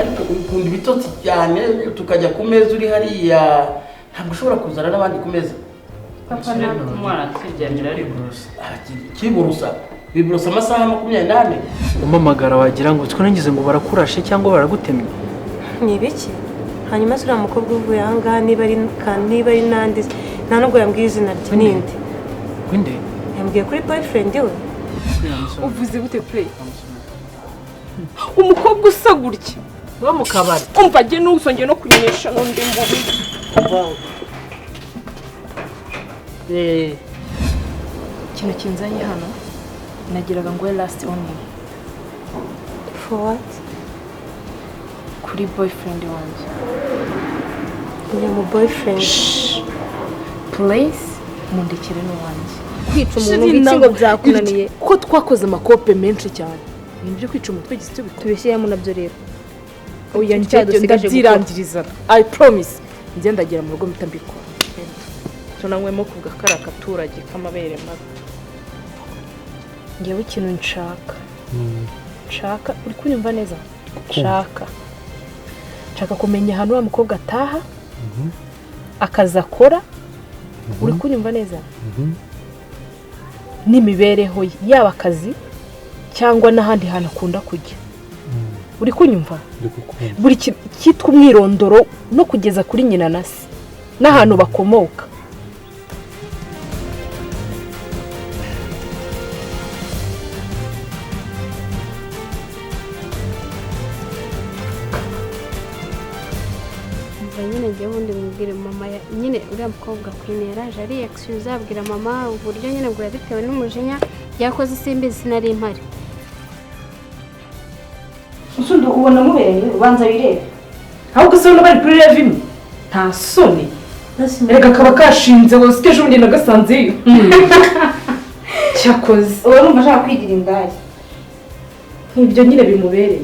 ariko ukunda ibitotsi cyane tukajya ku meza uri hariya ntabwo ushobora kuzana n'abandi ku meza. Papa ntabwo umwana akiryamira ari kiburusa biburusa amasaha 24. Umamagara wagira ngo twangize ngo barakurashe cyangwa baragutemye. Ni ibiki? Hanyuma sura mukobwa uvuye aha ngaha niba ari nandi nta nubwo yambwiye izina rye ninde. Winde? Yambwiye kuri boyfriend we. Uvuze gute play? Umukobwa usa gutya wo mu kabari. Umva je n'usongeye no kunyesha n'undi mbubi. Ikintu kinzanye hano nagiraga ngo last only. For what? Kuri boyfriend wanjye. Mu boyfriend. Please mundekere n'uwanjye. Kwica umuntu bikingo byakunaniye. Ko twakoze amakope menshi cyane. Nibyo kwica umutwe gisi tubishyiramo nabyo rero. Oya ndirangiriza. I promise. Nze ndagira mu rugo mitambikora. Tunanywemo kuvuga karakaturage kamabere mabi. Ngewe ikintu nshaka uri kunyumva neza? Nshaka kumenya hano wa mukobwa ataha akaza akora. Uri kunyumva neza? N'imibereho yaba akazi cyangwa n'ahandi hantu akunda kujya. Uri kunyumva? Buri kitwa umwirondoro no kugeza kuri nyina na se n'ahantu bakomoka. nyine ngiye ubundi mubwire mama nyine uriya mukobwa kwinera jari excuse abwira mama uburyo nyine ngo yabitewe n'umujinya yakoze simbizi sinari impari. Usundo ubona mubereye ubanza birebe. Ahubwo se bari kuri revime nta soni. Reka kaba kashinze ngo sikeje ubundi nagasanzeyo. Cyakoze urumva ashaka kwigira indaya. Nk'ibyo nyine bimubereye.